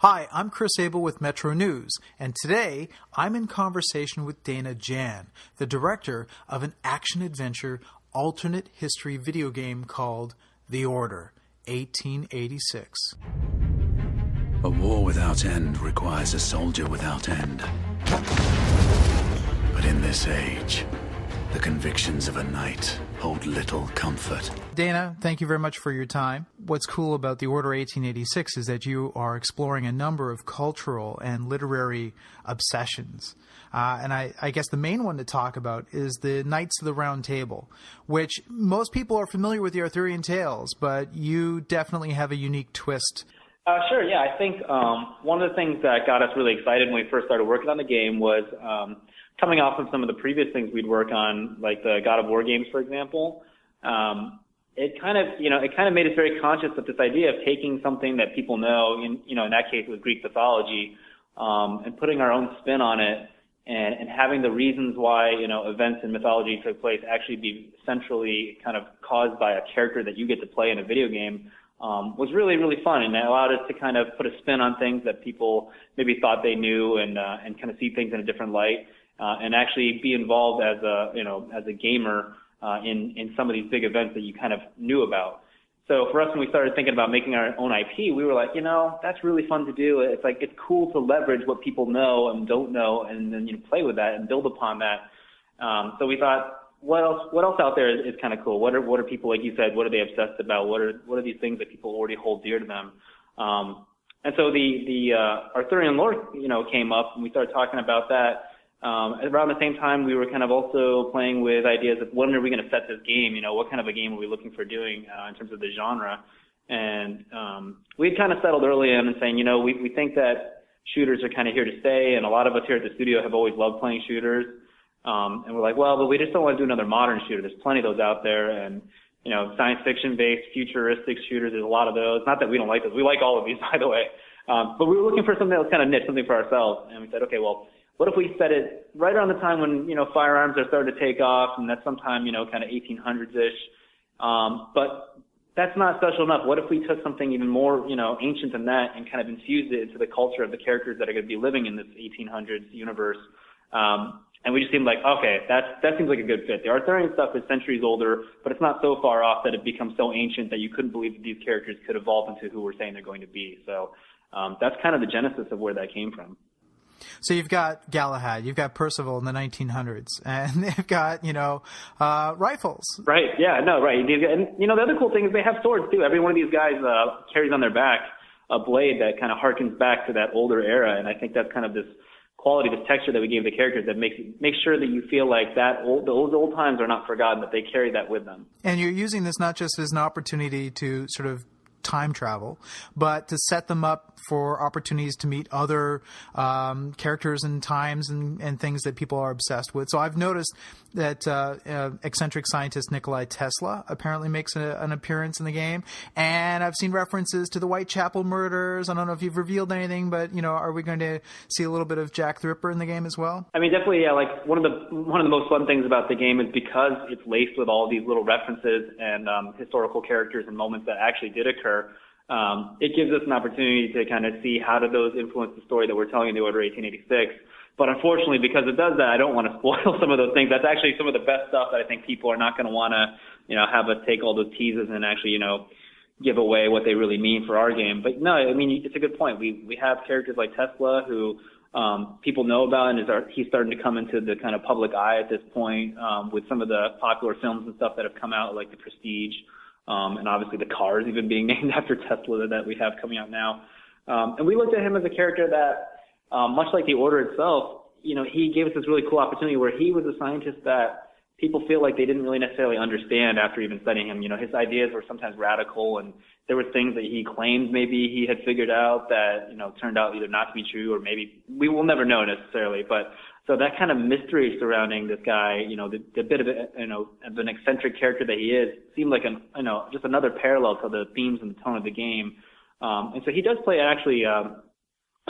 Hi, I'm Kris Abel with Metro News, and today I'm in conversation with Dana Jan, the director of an action-adventure alternate history video game called The Order, 1886. A war without end requires a soldier without end. But in this age, the convictions of a knight hold little comfort. Dana, thank you very much for your time. What's cool about The Order 1886 is that you are exploring a number of cultural and literary obsessions. And I guess the main one to talk about is the Knights of the Round Table, which most people are familiar with the Arthurian tales, but you definitely have a unique twist. Sure, yeah. I think one of the things that got us really excited when we first started working on the game was coming off of some of the previous things we'd work on, like the God of War games, for example. It kind of made us very conscious of this idea of taking something that people know, in that case it was Greek mythology, and putting our own spin on it, and having the reasons why, events in mythology took place actually be centrally kind of caused by a character that you get to play in a video game, was really, really fun, and it allowed us to kind of put a spin on things that people maybe thought they knew, and kind of see things in a different light, and actually be involved as a gamer in some of these big events that you kind of knew about. So for us, when we started thinking about making our own IP, we were like, that's really fun to do. It's like, it's cool to leverage what people know and don't know, and then play with that and build upon that. So we thought, what else out there is kind of cool? What are people, like you said, what are they obsessed about? What are these things that people already hold dear to them? And so the Arthurian lore, came up, and we started talking about that. Around the same time, we were kind of also playing with ideas of when are we going to set this game? What kind of a game are we looking for doing in terms of the genre? And we kind of settled early on and saying, we think that shooters are kind of here to stay, and a lot of us here at the studio have always loved playing shooters. And we're like, but we just don't want to do another modern shooter. There's plenty of those out there, and science fiction-based, futuristic shooters. There's a lot of those. Not that we don't like those. We like all of these, by the way. But we were looking for something that was kind of niche, something for ourselves, and we said, okay, well, what if we set it right around the time when, firearms are starting to take off, and that's sometime, kind of 1800s-ish. But that's not special enough. What if we took something even more, ancient than that and kind of infused it into the culture of the characters that are going to be living in this 1800s universe? And we just seemed like, okay, that seems like a good fit. The Arthurian stuff is centuries older, but it's not so far off that it becomes so ancient that you couldn't believe that these characters could evolve into who we're saying they're going to be. So that's kind of the genesis of where that came from. So you've got Galahad, you've got Percival in the 1900s, and they've got, rifles. Right, yeah, no, right. And, the other cool thing is they have swords, too. Every one of these guys carries on their back a blade that kind of harkens back to that older era, and I think that's kind of this quality, this texture that we gave the characters that makes sure that you feel like those old times are not forgotten, that they carry that with them. And you're using this not just as an opportunity to sort of time travel, but to set them up for opportunities to meet other characters and times and things that people are obsessed with. So I've noticed that eccentric scientist Nikola Tesla apparently makes an appearance in the game, and I've seen references to the Whitechapel murders. I don't know if you've revealed anything, but are we going to see a little bit of Jack the Ripper in the game as well? I mean, definitely, yeah. Like one of the most fun things about the game is because it's laced with all these little references and historical characters and moments that actually did occur. It gives us an opportunity to kind of see how did those influence the story that we're telling in The Order 1886. But unfortunately, because it does that, I don't want to spoil some of those things. That's actually some of the best stuff that I think people are not going to want to, have us take all those teases and actually, give away what they really mean for our game. But no, I mean, it's a good point. We have characters like Tesla who people know about, and he's starting to come into the kind of public eye at this point with some of the popular films and stuff that have come out, like The Prestige. And obviously the cars even being named after Tesla that we have coming out now. And we looked at him as a character that, much like The Order itself, he gave us this really cool opportunity where he was a scientist that people feel like they didn't really necessarily understand after even studying him. His ideas were sometimes radical, and there were things that he claimed maybe he had figured out that, turned out either not to be true, or maybe we will never know necessarily. But so that kind of mystery surrounding this guy, the bit of an eccentric character that he is, seemed like just another parallel to the themes and the tone of the game. And so he does play actually a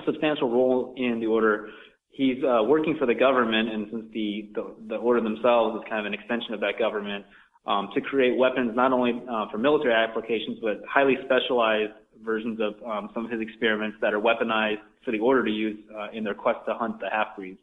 substantial role in The Order. He's working for the government, and since the Order themselves is kind of an extension of that government, to create weapons not only for military applications, but highly specialized versions of some of his experiments that are weaponized for the Order to use in their quest to hunt the half-breeds.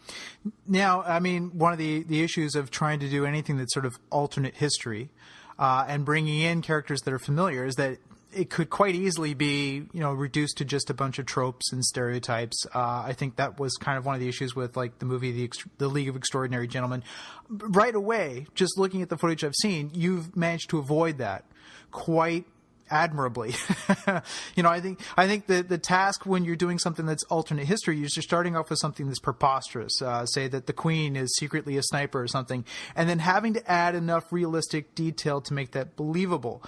Now, I mean, one of the issues of trying to do anything that's sort of alternate history and bringing in characters that are familiar is that it could quite easily be, reduced to just a bunch of tropes and stereotypes. I think that was kind of one of the issues with like the movie The League of Extraordinary Gentlemen. Right away, just looking at the footage I've seen, you've managed to avoid that quite admirably. I think the task when you're doing something that's alternate history, you're starting off with something that's preposterous. Say that the Queen is secretly a sniper or something, and then having to add enough realistic detail to make that believable.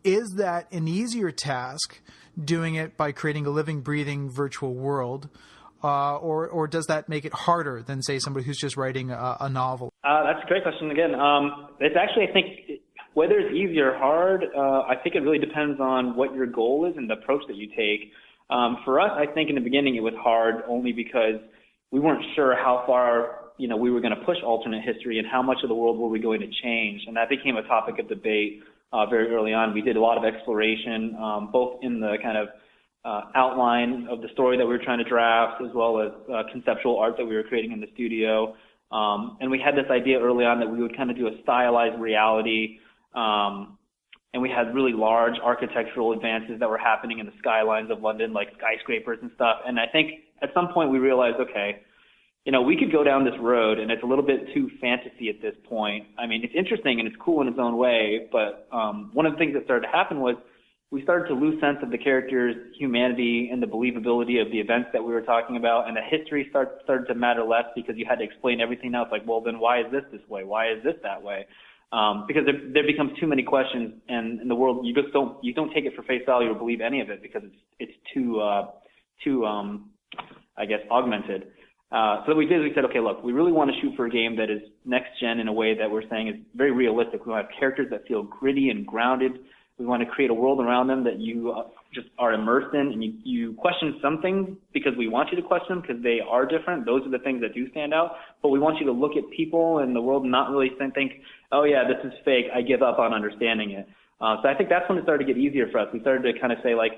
Is that an easier task, doing it by creating a living, breathing virtual world, or does that make it harder than, say, somebody who's just writing a novel? That's a great question. Again, it's actually, I think, whether it's easy or hard, I think it really depends on what your goal is and the approach that you take. For us, I think in the beginning it was hard only because we weren't sure how far we were going to push alternate history and how much of the world were we going to change, and that became a topic of debate. Very early on, we did a lot of exploration, both in the kind of outline of the story that we were trying to draft, as well as conceptual art that we were creating in the studio. And we had this idea early on that we would kind of do a stylized reality, and we had really large architectural advances that were happening in the skylines of London, like skyscrapers and stuff. And I think at some point we realized, okay, we could go down this road, and it's a little bit too fantasy at this point. I mean, it's interesting and it's cool in its own way, but one of the things that started to happen was we started to lose sense of the characters' humanity and the believability of the events that we were talking about, and the history started to matter less because you had to explain everything else. Like, well, then why is this way? Why is this that way? Because there becomes too many questions, and in the world you don't take it for face value or believe any of it because it's too I guess augmented. So what we did is we said, okay, look, we really want to shoot for a game that is next gen in a way that we're saying is very realistic. We want to have characters that feel gritty and grounded. We want to create a world around them that you just are immersed in, and you question some things because we want you to question them because they are different. Those are the things that do stand out. But we want you to look at people and the world and not really think, oh yeah, this is fake. I give up on understanding it. So I think that's when it started to get easier for us. We started to kind of say, like,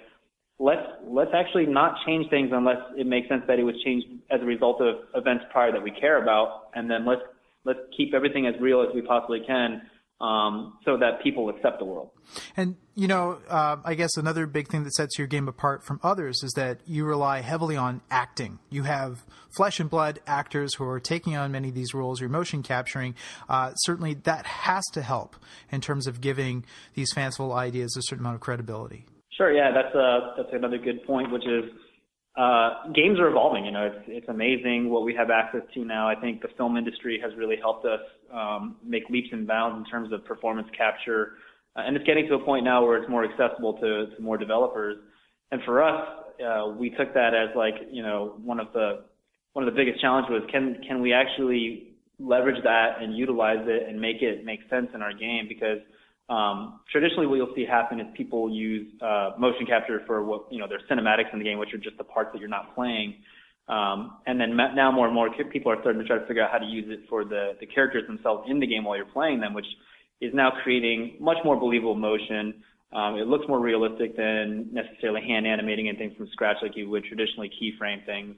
let's actually not change things unless it makes sense that it was changed as a result of events prior that we care about, and then let's keep everything as real as we possibly can, so that people accept the world. And I guess another big thing that sets your game apart from others is that you rely heavily on acting. You have flesh and blood actors who are taking on many of these roles. You're motion capturing. Certainly, that has to help in terms of giving these fanciful ideas a certain amount of credibility. Sure, yeah, that's another good point, which is games are evolving. It's amazing what we have access to now. I think the film industry has really helped us make leaps and bounds in terms of performance capture, and it's getting to a point now where it's more accessible to more developers. And for us, we took that as one of the biggest challenges was can we actually leverage that and utilize it and make it make sense in our game, because traditionally what you'll see happen is people use motion capture for what their cinematics in the game, which are just the parts that you're not playing, and then now more and more people are starting to try to figure out how to use it for the characters themselves in the game while you're playing them, which is now creating much more believable motion. It looks more realistic than necessarily hand animating anything from scratch like you would traditionally keyframe things.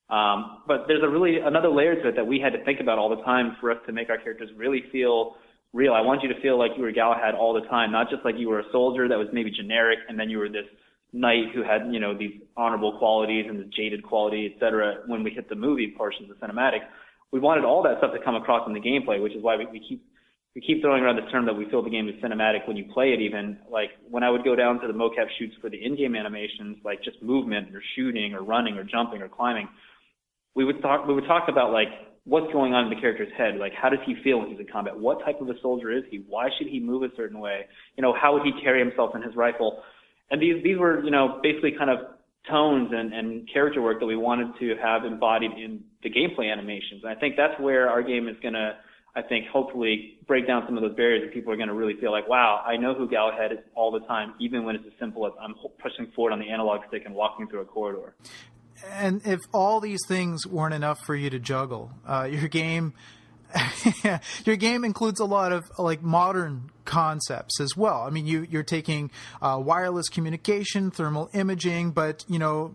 But there's another layer to it that we had to think about all the time for us to make our characters really feel real. I want you to feel like you were Galahad all the time, not just like you were a soldier that was maybe generic and then you were this knight who had, these honorable qualities and this jaded quality, et cetera. When we hit the movie portions of cinematic, we wanted all that stuff to come across in the gameplay, which is why we keep throwing around this term that we feel the game is cinematic when you play it. Even like when I would go down to the mocap shoots for the in-game animations, like just movement or shooting or running or jumping or climbing, we would talk about like what's going on in the character's head, like how does he feel when he's in combat? What type of a soldier is he? Why should he move a certain way? How would he carry himself in his rifle? And these were, basically kind of tones and character work that we wanted to have embodied in the gameplay animations. And I think that's where our game is going to, hopefully break down some of those barriers, and people are going to really feel like, wow, I know who Galahad is all the time, even when it's as simple as I'm pushing forward on the analog stick and walking through a corridor. And if all these things weren't enough for you to juggle, your game Your game includes a lot of like modern concepts as well. I mean, you're taking wireless communication, thermal imaging, but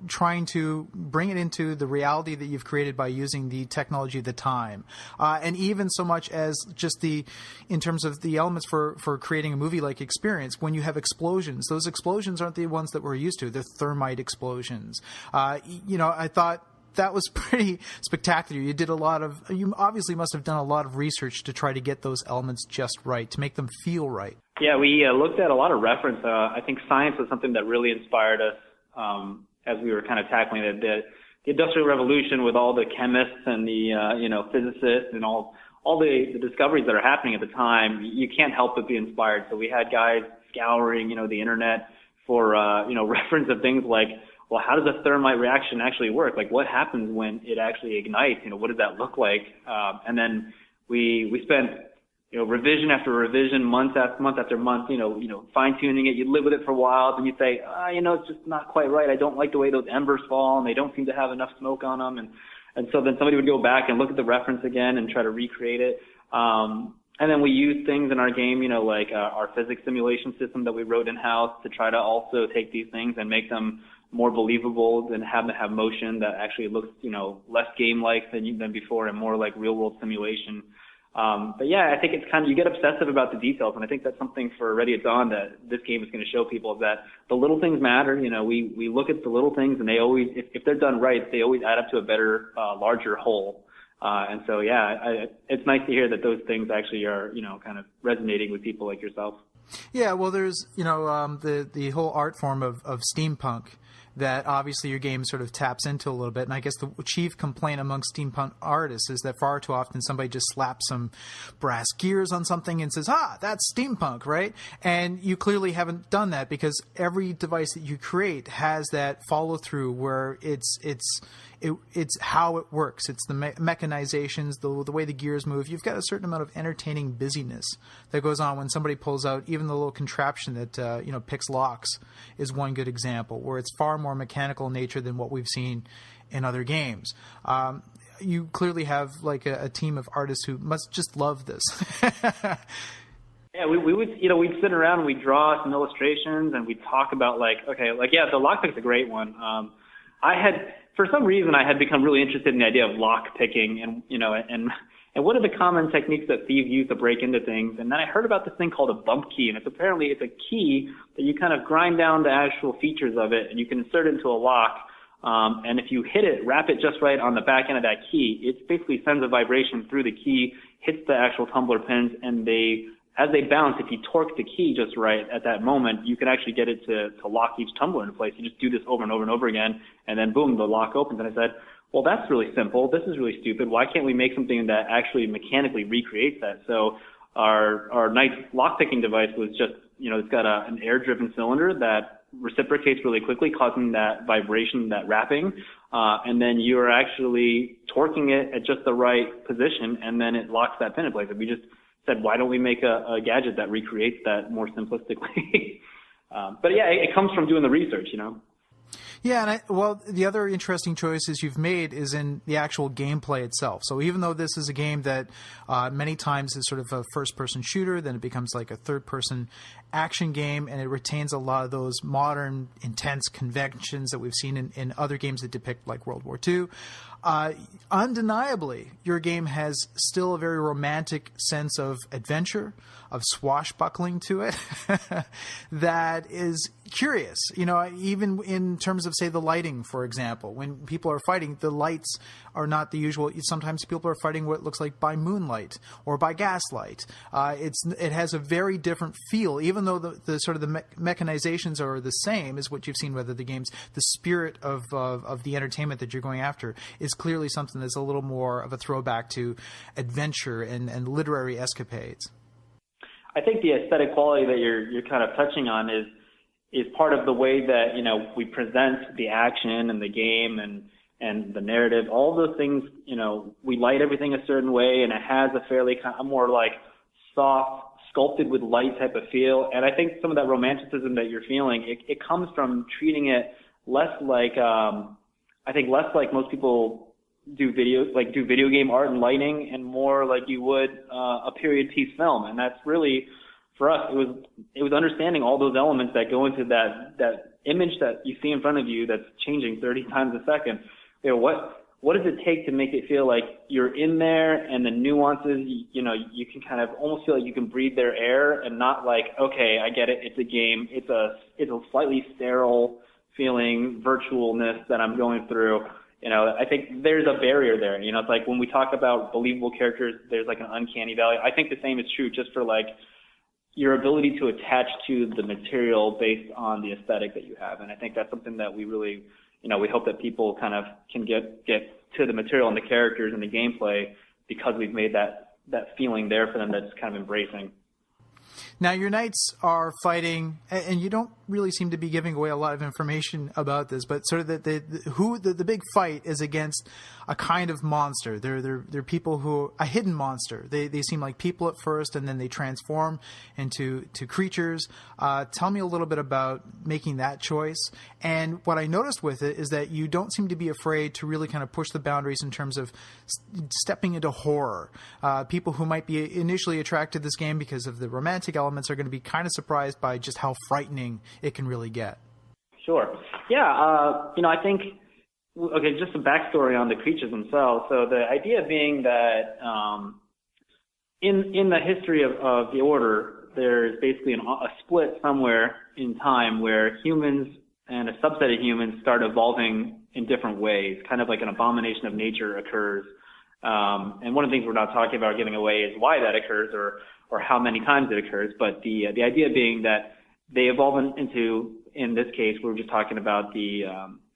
trying to bring it into the reality that you've created by using the technology of the time, and even so much as just in terms of the elements for creating a movie-like experience. When you have explosions, those explosions aren't the ones that we're used to. They're thermite explosions. I thought that was pretty spectacular. You obviously must have done a lot of research to try to get those elements just right, to make them feel right. Yeah, we looked at a lot of reference. I think science was something that really inspired us as we were kind of tackling the Industrial Revolution with all the chemists and the physicists and all the discoveries that are happening at the time. You can't help but be inspired. So we had guys scouring the internet for reference of things like, well, how does a thermite reaction actually work? Like, what happens when it actually ignites? What does that look like? And then we spent, revision after revision, month after month, fine tuning it. You live with it for a while, then you say, it's just not quite right. I don't like the way those embers fall, and they don't seem to have enough smoke on them. And so then somebody would go back and look at the reference again and try to recreate it. And then we use things in our game, like our physics simulation system that we wrote in-house to try to also take these things and make them more believable than have them have motion that actually looks, less game-like than before and more like real-world simulation. But yeah, I think it's you get obsessive about the details, and I think that's something for Ready at Dawn that this game is going to show people, is that the little things matter. We look at the little things, and they always, if they're done right, they always add up to a better, larger whole. And so, yeah, it's nice to hear that those things actually are, kind of resonating with people like yourself. Yeah, well, there's, the whole art form of steampunk that obviously your game sort of taps into a little bit. And I guess the chief complaint among steampunk artists is that far too often somebody just slaps some brass gears on something and says, that's steampunk, right? And you clearly haven't done that, because every device that you create has that follow through where it's how it works. It's the mechanizations, the way the gears move. You've got a certain amount of entertaining busyness that goes on when somebody pulls out even the little contraption that picks locks is one good example, where it's far more mechanical in nature than what we've seen in other games. You clearly have like a team of artists who must just love this. Yeah, we would, we'd sit around and we'd draw some illustrations and we'd talk about the lockpick's a great one. For some reason, I had become really interested in the idea of lock picking and what are the common techniques that thieves use to break into things. And then I heard about this thing called a bump key, and it's a key that you kind of grind down the actual features of it, and you can insert it into a lock. And if you hit it, wrap it just right on the back end of that key, it basically sends a vibration through the key, hits the actual tumbler pins, and as they bounce, if you torque the key just right at that moment, you can actually get it to lock each tumbler into place. You just do this over and over and over again, and then boom, the lock opens. And I said, well, that's really simple. This is really stupid. Why can't we make something that actually mechanically recreates that? So our nice lock-picking device was just, it's got an air-driven cylinder that reciprocates really quickly, causing that vibration, that wrapping, and then you're actually torquing it at just the right position, and then it locks that pin in place. And we just said, why don't we make a gadget that recreates that more simplistically? But yeah, it comes from doing the research, Yeah, and the other interesting choices you've made is in the actual gameplay itself. So even though this is a game that many times is sort of a first-person shooter, then it becomes like a third-person action game, and it retains a lot of those modern, intense conventions that we've seen in other games that depict like World War II. Undeniably, your game has still a very romantic sense of adventure, of swashbuckling to it that is curious. Even in terms of, say, the lighting, for example, when people are fighting, the lights are not the usual. Sometimes people are fighting what looks like by moonlight or by gaslight. It has a very different feel, even though the sort of the mechanizations are the same as what you've seen with other games. The spirit of the entertainment that you're going after is clearly something that's a little more of a throwback to adventure and literary escapades. I think the aesthetic quality that you're kind of touching on is part of the way that, we present the action and the game and the narrative. All those things, we light everything a certain way, and it has a fairly kind of more like soft, sculpted with light type of feel. And I think some of that romanticism that you're feeling, it comes from treating it less like most people do video game art and lighting, and more like you would a period piece film. And that's really, for us, it was understanding all those elements that go into that image that you see in front of you that's changing 30 times a second. You know, what does it take to make it feel like you're in there, and the nuances, you know, you can kind of almost feel like you can breathe their air, and not like, okay, I get it, it's a game, it's a slightly sterile feeling virtualness that I'm going through. You know, I think there's a barrier there. You know, it's like when we talk about believable characters, there's like an uncanny valley. I think the same is true just for like your ability to attach to the material based on the aesthetic that you have. And I think that's something that we really, you know, we hope that people kind of can get to the material and the characters and the gameplay, because we've made that feeling there for them that's kind of embracing. Now, your knights are fighting, and you don't really seem to be giving away a lot of information about this, but sort of the big fight is against a kind of monster. They're people who, a hidden monster. They seem like people at first, and then they transform into creatures. Tell me a little bit about making that choice. And what I noticed with it is that you don't seem to be afraid to really kind of push the boundaries in terms of stepping into horror. People who might be initially attracted to this game because of the romantic elements are going to be kind of surprised by just how frightening it can really get. Sure. Yeah. You know, I think, okay, just a backstory on the creatures themselves. So the idea being that in the history of the Order, there's basically a split somewhere in time where humans and a subset of humans start evolving in different ways, kind of like an abomination of nature occurs. And one of the things we're not talking about giving away is why that occurs or how many times it occurs. But the idea being that they evolve into, in this case, we were just talking about the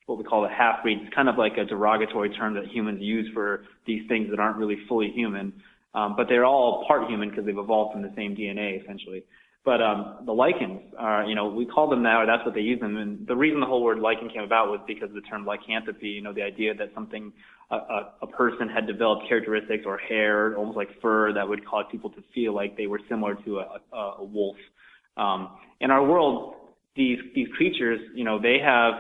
what we call the half-breeds. It's kind of like a derogatory term that humans use for these things that aren't really fully human. But they're all part human because they've evolved from the same DNA, essentially. But the lichens are, you know, we call them that, or that's what they use them. And the reason the whole word lichen came about was because of the term lycanthropy, you know, the idea that something, a person had developed characteristics or hair, almost like fur, that would cause people to feel like they were similar to a wolf. In our world, these creatures, you know, they have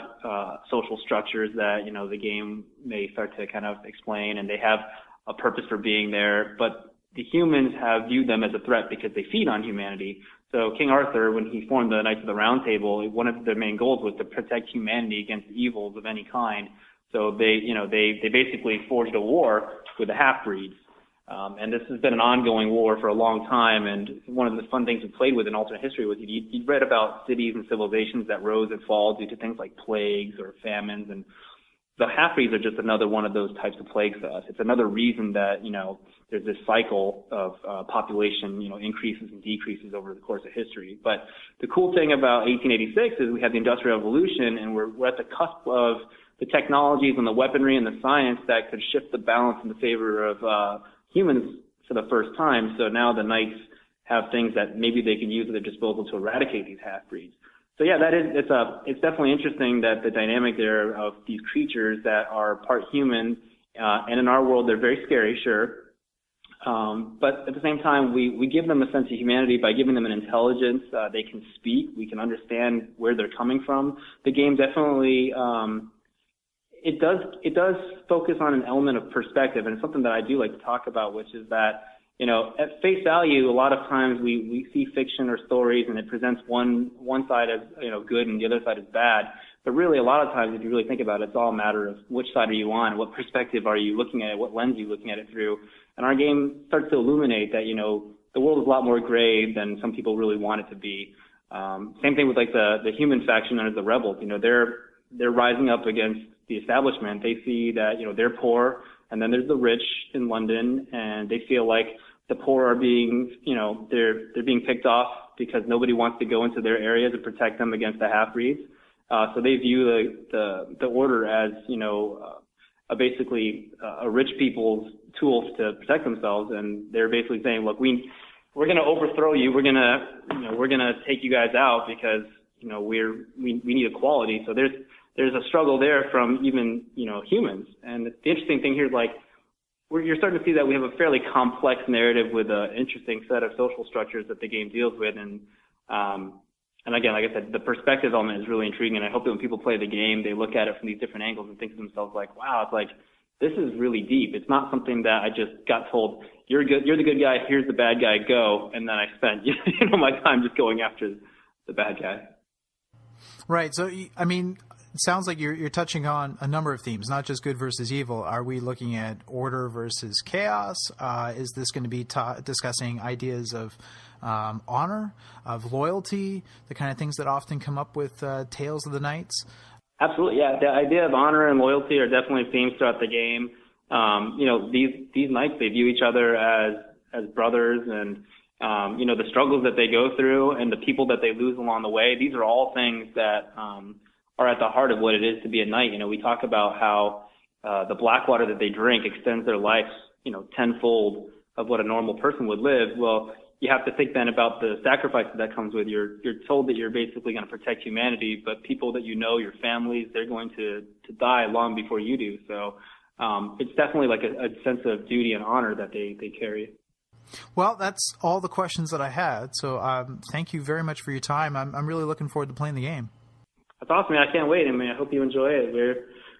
social structures that, you know, the game may start to kind of explain, and they have a purpose for being there. But the humans have viewed them as a threat because they feed on humanity. So King Arthur, when he formed the Knights of the Round Table, one of their main goals was to protect humanity against evils of any kind. So they basically forged a war with the half-breeds. And this has been an ongoing war for a long time. And one of the fun things we played with in alternate history was you'd read about cities and civilizations that rose and fall due to things like plagues or famines. And the half-breeds are just another one of those types of plagues to us. It's another reason that, you know, there's this cycle of population, you know, increases and decreases over the course of history. But the cool thing about 1886 is we have the Industrial Revolution, and we're at the cusp of the technologies and the weaponry and the science that could shift the balance in the favor of humans for the first time. So now the Knights have things that maybe they can use at their disposal to eradicate these half-breeds. So yeah, it's definitely interesting that the dynamic there of these creatures that are part human, and in our world they're very scary, sure. But at the same time, we give them a sense of humanity by giving them an intelligence. They can speak. We can understand where they're coming from. The game definitely, it does focus on an element of perspective, and it's something that I do like to talk about, which is that, you know, at face value, a lot of times we see fiction or stories and it presents one side as, you know, good and the other side as bad. But really, a lot of times, if you really think about it, it's all a matter of which side are you on, what perspective are you looking at it, what lens are you looking at it through. And our game starts to illuminate that, you know, the world is a lot more gray than some people really want it to be. Same thing with like the human faction known as the rebels. You know, they're rising up against the establishment. They see that, you know, they're poor, and then there's the rich in London, and they feel like the poor are being, you know, they're being picked off because nobody wants to go into their areas and protect them against the half-breeds. So they view the Order as, you know, basically a rich people's tools to protect themselves, and they're basically saying, look, we're going to overthrow you. We're going to take you guys out because, you know, we need equality. So there's a struggle there from even, you know, humans. And the interesting thing here is like you're starting to see that we have a fairly complex narrative with an interesting set of social structures that the game deals with, and again, like I said, the perspective element is really intriguing, and I hope that when people play the game, they look at it from these different angles and think to themselves like, wow, it's like this is really deep. It's not something that I just got told, you're good, you're the good guy, here's the bad guy, go. And then I spent, my time just going after the bad guy. Right. So, I mean, it sounds like you're touching on a number of themes, not just good versus evil. Are we looking at order versus chaos? Is this going to be discussing ideas of honor, of loyalty, the kind of things that often come up with Tales of the Knights? Absolutely, yeah. The idea of honor and loyalty are definitely themes throughout the game. These knights, they view each other as brothers, and the struggles that they go through and the people that they lose along the way. These are all things that are at the heart of what it is to be a knight. We talk about how the black water that they drink extends their life, tenfold of what a normal person would live. Well, you have to think then about the sacrifices that comes with. You're told that you're basically going to protect humanity, but people that your families, they're going to die long before you do. So it's definitely like a sense of duty and honor that they carry. Well, that's all the questions that I had. So thank you very much for your time. I'm really looking forward to playing the game. That's awesome, man. I can't wait. I hope you enjoy it.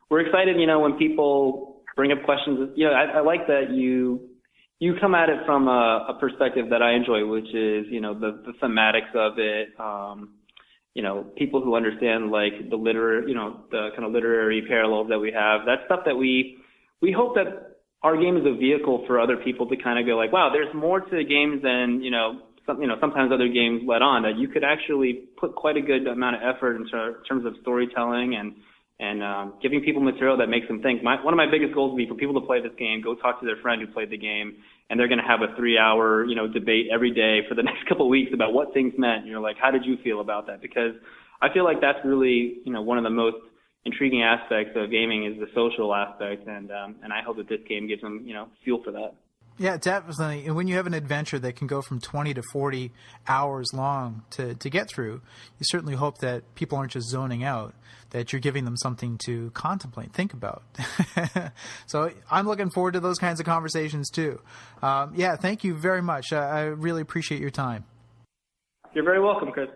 We're excited, when people bring up questions. I like that you come at it from a perspective that I enjoy, which is, the thematics of it. People who understand like the the kind of literary parallels that we have. That's stuff that we hope that our game is a vehicle for other people to kind of go like, wow, there's more to games than, sometimes other games let on, that you could actually put quite a good amount of effort in terms of storytelling and giving people material that makes them think. One of my biggest goals would be for people to play this game, go talk to their friend who played the game, and they're going to have a 3-hour, debate every day for the next couple of weeks about what things meant. You're like, how did you feel about that? Because I feel like that's really, one of the most intriguing aspects of gaming is the social aspect, and I hope that this game gives them, fuel for that. Yeah, definitely. And when you have an adventure that can go from 20 to 40 hours long to get through, you certainly hope that people aren't just zoning out, that you're giving them something to contemplate, think about. So I'm looking forward to those kinds of conversations too. Thank you very much. I really appreciate your time. You're very welcome, Chris.